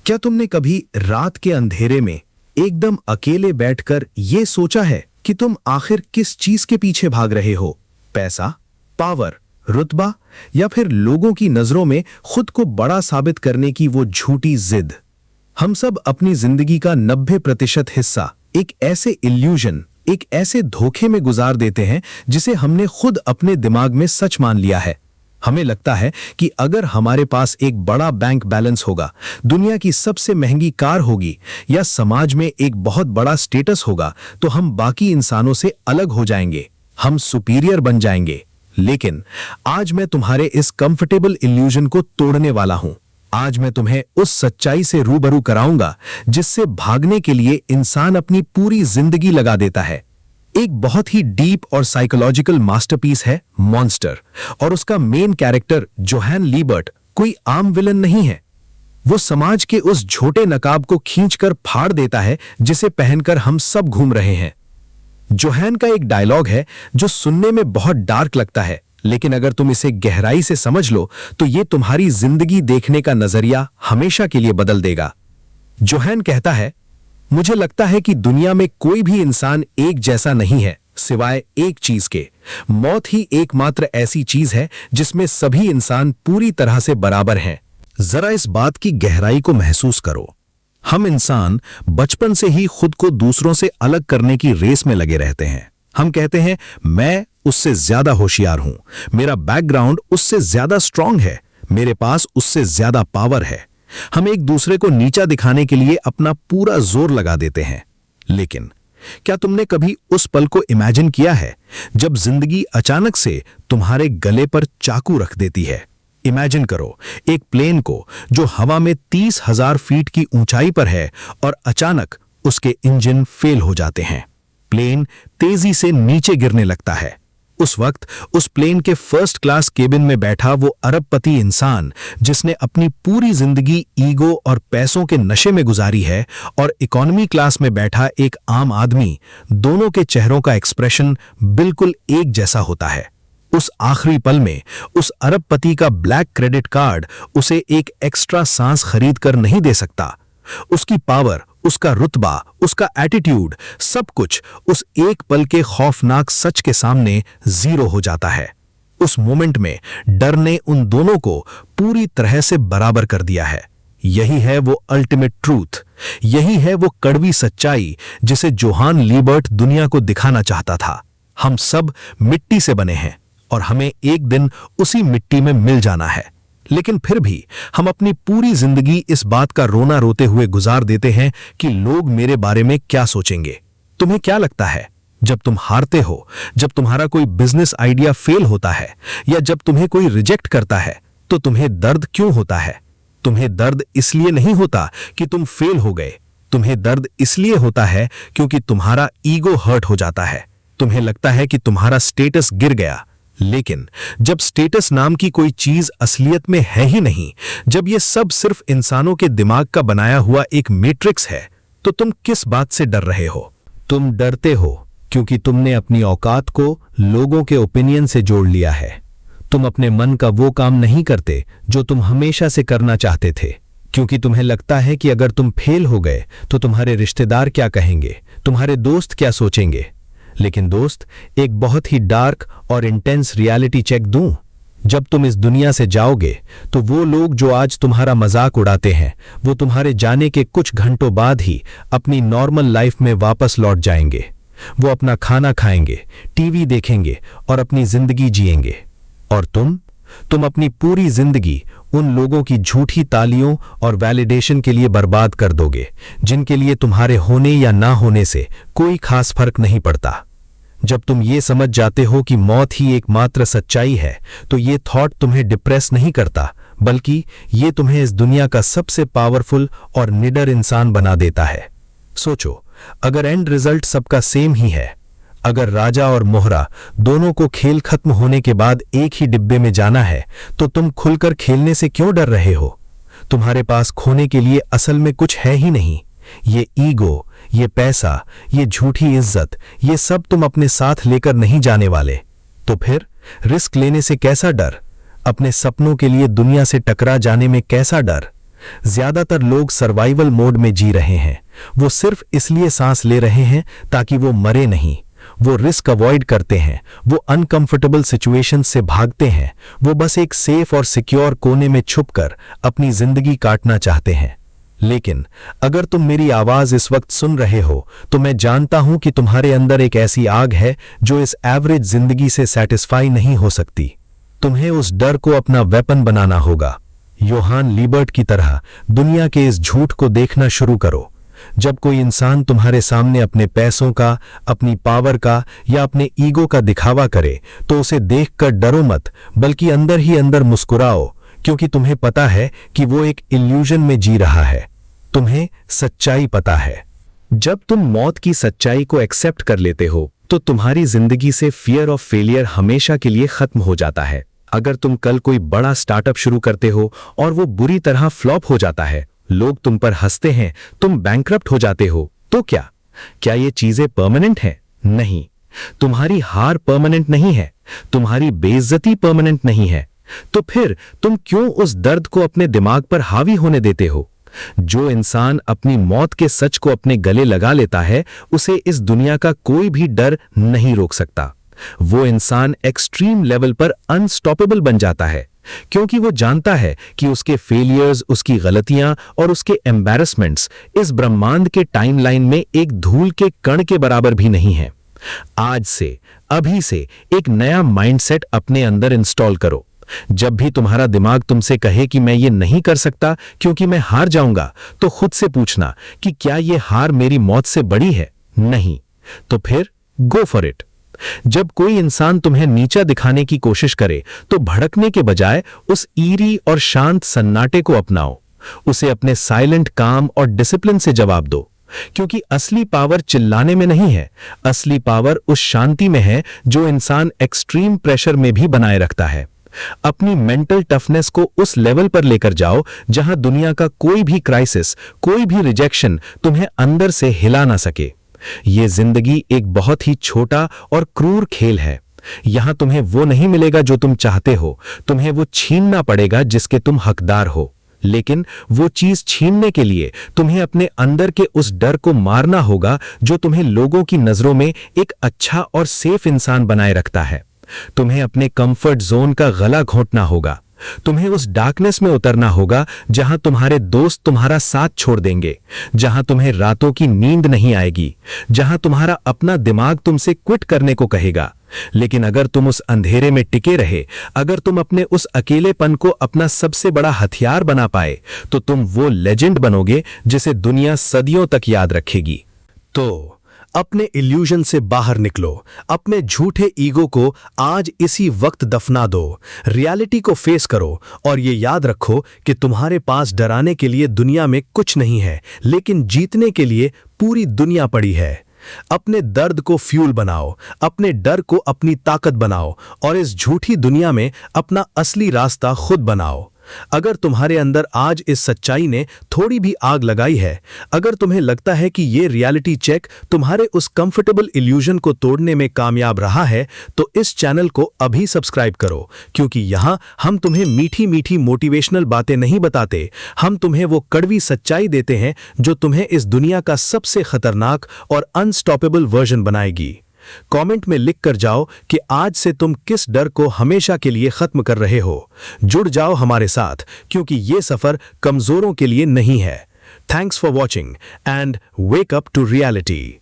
क्या तुमने कभी रात के अंधेरे में एकदम अकेले बैठकर ये सोचा है कि तुम आखिर किस चीज के पीछे भाग रहे हो? पैसा, पावर, रुतबा या फिर लोगों की नजरों में खुद को बड़ा साबित करने की वो झूठी जिद? हम सब अपनी जिंदगी का 90% हिस्सा एक ऐसे इल्यूजन, एक ऐसे धोखे में गुजार देते हैं जिसे हमने खुद अपने दिमाग में सच मान लिया है। हमें लगता है कि अगर हमारे पास एक बड़ा बैंक बैलेंस होगा, दुनिया की सबसे महंगी कार होगी या समाज में एक बहुत बड़ा स्टेटस होगा तो हम बाकी इंसानों से अलग हो जाएंगे, हम सुपीरियर बन जाएंगे। लेकिन आज मैं तुम्हारे इस कंफर्टेबल इल्यूजन को तोड़ने वाला हूं। आज मैं तुम्हें उस सच्चाई से रूबरू कराऊंगा जिससे भागने के लिए इंसान अपनी पूरी जिंदगी लगा देता है। एक बहुत ही डीप और साइकोलॉजिकल मास्टरपीस है मॉन्स्टर, और उसका मेन कैरेक्टर जोहान लीबर्ट कोई आम विलन नहीं है। वो समाज के उस छोटे नकाब को खींचकर फाड़ देता है जिसे पहनकर हम सब घूम रहे हैं। जोहान का एक डायलॉग है जो सुनने में बहुत डार्क लगता है, लेकिन अगर तुम इसे गहराई से समझ लो तो ये तुम्हारी जिंदगी देखने का नजरिया हमेशा के लिए बदल देगा। जोहान कहता है, मुझे लगता है कि दुनिया में कोई भी इंसान एक जैसा नहीं है सिवाय एक चीज के। मौत ही एकमात्र ऐसी चीज है जिसमें सभी इंसान पूरी तरह से बराबर हैं। जरा इस बात की गहराई को महसूस करो। हम इंसान बचपन से ही खुद को दूसरों से अलग करने की रेस में लगे रहते हैं। हम कहते हैं, मैं उससे ज्यादा होशियार हूं, मेरा बैकग्राउंड उससे ज्यादा स्ट्रांग है, मेरे पास उससे ज्यादा पावर है। हम एक दूसरे को नीचा दिखाने के लिए अपना पूरा जोर लगा देते हैं। लेकिन क्या तुमने कभी उस पल को इमेजिन किया है जब जिंदगी अचानक से तुम्हारे गले पर चाकू रख देती है? इमेजिन करो एक प्लेन को जो हवा में 30,000 फीट की ऊंचाई पर है और अचानक उसके इंजन फेल हो जाते हैं। प्लेन तेजी से नीचे गिरने लगता है। उस वक्त उस प्लेन के फर्स्ट क्लास केबिन में बैठा वो अरबपति इंसान जिसने अपनी पूरी जिंदगी ईगो और पैसों के नशे में गुजारी है, और इकोनॉमी क्लास में बैठा एक आम आदमी, दोनों के चेहरों का एक्सप्रेशन बिल्कुल एक जैसा होता है। उस आखिरी पल में उस अरबपति का ब्लैक क्रेडिट कार्ड उसे एक एक्स्ट्रा सांस खरीद कर नहीं दे सकता। उसकी पावर, उसका रुतबा, उसका एटीट्यूड, सब कुछ उस एक पल के खौफनाक सच के सामने जीरो हो जाता है। उस मोमेंट में डर ने उन दोनों को पूरी तरह से बराबर कर दिया है। यही है वो अल्टीमेट ट्रूथ, यही है वो कड़वी सच्चाई जिसे जोहान लीबर्ट दुनिया को दिखाना चाहता था। हम सब मिट्टी से बने हैं और हमें एक दिन उसी मिट्टी में मिल जाना है। लेकिन फिर भी हम अपनी पूरी जिंदगी इस बात का रोना रोते हुए गुजार देते हैं कि लोग मेरे बारे में क्या सोचेंगे। तुम्हें क्या लगता है, जब तुम हारते हो, जब तुम्हारा कोई बिजनेस आइडिया फेल होता है या जब तुम्हें कोई रिजेक्ट करता है, तो तुम्हें दर्द क्यों होता है? तुम्हें दर्द इसलिए नहीं होता कि तुम फेल हो गए। तुम्हें दर्द इसलिए होता है क्योंकि तुम्हारा ईगो हर्ट हो जाता है। तुम्हें लगता है कि तुम्हारा स्टेटस गिर गया। लेकिन जब स्टेटस नाम की कोई चीज असलियत में है ही नहीं, जब ये सब सिर्फ इंसानों के दिमाग का बनाया हुआ एक मैट्रिक्स है, तो तुम किस बात से डर रहे हो? तुम डरते हो क्योंकि तुमने अपनी औकात को लोगों के ओपिनियन से जोड़ लिया है। तुम अपने मन का वो काम नहीं करते जो तुम हमेशा से करना चाहते थे, क्योंकि तुम्हें लगता है कि अगर तुम फेल हो गए तो तुम्हारे रिश्तेदार क्या कहेंगे, तुम्हारे दोस्त क्या सोचेंगे। लेकिन दोस्त, एक बहुत ही डार्क और इंटेंस रियलिटी चेक दूं? जब तुम इस दुनिया से जाओगे तो वो लोग जो आज तुम्हारा मजाक उड़ाते हैं, वो तुम्हारे जाने के कुछ घंटों बाद ही अपनी नॉर्मल लाइफ में वापस लौट जाएंगे। वो अपना खाना खाएंगे, टीवी देखेंगे और अपनी जिंदगी जिएंगे। और तुम अपनी पूरी जिंदगी उन लोगों की झूठी तालियों और वैलिडेशन के लिए बर्बाद कर दोगे, जिनके लिए तुम्हारे होने या ना होने से कोई खास फर्क नहीं पड़ता। जब तुम ये समझ जाते हो कि मौत ही एकमात्र सच्चाई है, तो ये थॉट तुम्हें डिप्रेस नहीं करता, बल्कि ये तुम्हें इस दुनिया का सबसे पावरफुल और निडर इंसान बना देता है। सोचो, अगर एंड रिजल्ट सबका सेम ही है, अगर राजा और मोहरा दोनों को खेल खत्म होने के बाद एक ही डिब्बे में जाना है, तो तुम खुलकर खेलने से क्यों डर रहे हो? तुम्हारे पास खोने के लिए असल में कुछ है ही नहीं। ये ईगो, ये पैसा, ये झूठी इज्जत, ये सब तुम अपने साथ लेकर नहीं जाने वाले। तो फिर रिस्क लेने से कैसा डर? अपने सपनों के लिए दुनिया से टकरा जाने में कैसा डर? ज्यादातर लोग सर्वाइवल मोड में जी रहे हैं। वो सिर्फ इसलिए सांस ले रहे हैं ताकि वो मरे नहीं। वो रिस्क अवॉइड करते हैं, वो अनकंफर्टेबल सिचुएशन से भागते हैं, वो बस एक सेफ और सिक्योर कोने में छुपकर अपनी जिंदगी काटना चाहते हैं। लेकिन अगर तुम मेरी आवाज इस वक्त सुन रहे हो तो मैं जानता हूं कि तुम्हारे अंदर एक ऐसी आग है जो इस एवरेज जिंदगी से सेटिस्फाई नहीं हो सकती। तुम्हें उस डर को अपना वेपन बनाना होगा। योहान लीबर्ट की तरह दुनिया के इस झूठ को देखना शुरू करो। जब कोई इंसान तुम्हारे सामने अपने पैसों का, अपनी पावर का या अपने ईगो का दिखावा करे तो उसे देखकर डरो मत, बल्कि अंदर ही अंदर मुस्कुराओ, क्योंकि तुम्हें पता है कि वो एक इल्यूजन में जी रहा है। तुम्हें सच्चाई पता है। जब तुम मौत की सच्चाई को एक्सेप्ट कर लेते हो तो तुम्हारी जिंदगी से फियर ऑफ फेलियर हमेशा के लिए खत्म हो जाता है। अगर तुम कल कोई बड़ा स्टार्टअप शुरू करते हो और वो बुरी तरह फ्लॉप हो जाता है, लोग तुम पर हंसते हैं, तुम बैंकरप्ट हो जाते हो, तो क्या ये चीजें परमानेंट हैं? नहीं। तुम्हारी हार परमानेंट नहीं है, तुम्हारी बेइज्जती परमानेंट नहीं है। तो फिर तुम क्यों उस दर्द को अपने दिमाग पर हावी होने देते हो? जो इंसान अपनी मौत के सच को अपने गले लगा लेता है, उसे इस दुनिया का कोई भी डर नहीं रोक सकता। वो इंसान एक्सट्रीम लेवल पर अनस्टॉपेबल बन जाता है, क्योंकि वो जानता है कि उसके फेलियर्स, उसकी गलतियां और उसके एम्बैरेसमेंट्स इस ब्रह्मांड के टाइमलाइन में एक धूल के कण के बराबर भी नहीं है। आज से, अभी से एक नया माइंडसेट अपने अंदर इंस्टॉल करो। जब भी तुम्हारा दिमाग तुमसे कहे कि मैं ये नहीं कर सकता क्योंकि मैं हार जाऊंगा, तो खुद से पूछना कि क्या ये हार मेरी मौत से बड़ी है? नहीं। तो फिर गो फॉर इट। जब कोई इंसान तुम्हें नीचा दिखाने की कोशिश करे तो भड़कने के बजाय उस ईरी और शांत सन्नाटे को अपनाओ। उसे अपने साइलेंट काम और डिसिप्लिन से जवाब दो, क्योंकि असली पावर चिल्लाने में नहीं है। असली पावर उस शांति में है जो इंसान एक्सट्रीम प्रेशर में भी बनाए रखता है। अपनी मेंटल टफनेस को उस लेवल पर लेकर जाओ जहां दुनिया का कोई भी क्राइसिस, कोई भी रिजेक्शन तुम्हें अंदर से हिला ना सके। ये जिंदगी एक बहुत ही छोटा और क्रूर खेल है। यहां तुम्हें वो नहीं मिलेगा जो तुम चाहते हो, तुम्हें वो छीनना पड़ेगा जिसके तुम हकदार हो। लेकिन वो चीज छीनने के लिए तुम्हें अपने अंदर के उस डर को मारना होगा जो तुम्हें लोगों की नजरों में एक अच्छा और सेफ इंसान बनाए रखता है। तुम्हें अपने कंफर्ट जोन का गला घोंटना होगा। तुम्हें उस डार्कनेस में उतरना होगा जहां तुम्हारे दोस्त तुम्हारा साथ छोड़ देंगे, जहां तुम्हें रातों की नींद नहीं आएगी, जहां तुम्हारा अपना दिमाग तुमसे क्विट करने को कहेगा। लेकिन अगर तुम उस अंधेरे में टिके रहे, अगर तुम अपने उस अकेलेपन को अपना सबसे बड़ा हथियार बना पाए, तो तुम वो लेजेंड बनोगे जिसे दुनिया सदियों तक याद रखेगी। तो अपने इल्यूजन से बाहर निकलो, अपने झूठे ईगो को आज इसी वक्त दफना दो, रियलिटी को फेस करो और ये याद रखो कि तुम्हारे पास डराने के लिए दुनिया में कुछ नहीं है, लेकिन जीतने के लिए पूरी दुनिया पड़ी है। अपने दर्द को फ्यूल बनाओ, अपने डर को अपनी ताकत बनाओ और इस झूठी दुनिया में अपना असली रास्ता खुद बनाओ। अगर तुम्हारे अंदर आज इस सच्चाई ने थोड़ी भी आग लगाई है, अगर तुम्हें लगता है कि ये रियलिटी चेक तुम्हारे उस कंफर्टेबल इल्यूजन को तोड़ने में कामयाब रहा है, तो इस चैनल को अभी सब्सक्राइब करो, क्योंकि यहाँ हम तुम्हें मीठी मीठी मोटिवेशनल बातें नहीं बताते, हम तुम्हें वो कड़वी सच्चाई देते हैं जो तुम्हें इस दुनिया का सबसे खतरनाक और अनस्टॉपेबल वर्जन बनाएगी। कमेंट में लिख कर जाओ कि आज से तुम किस डर को हमेशा के लिए खत्म कर रहे हो। जुड़ जाओ हमारे साथ, क्योंकि ये सफर कमजोरों के लिए नहीं है। Thanks for watching and wake up to reality.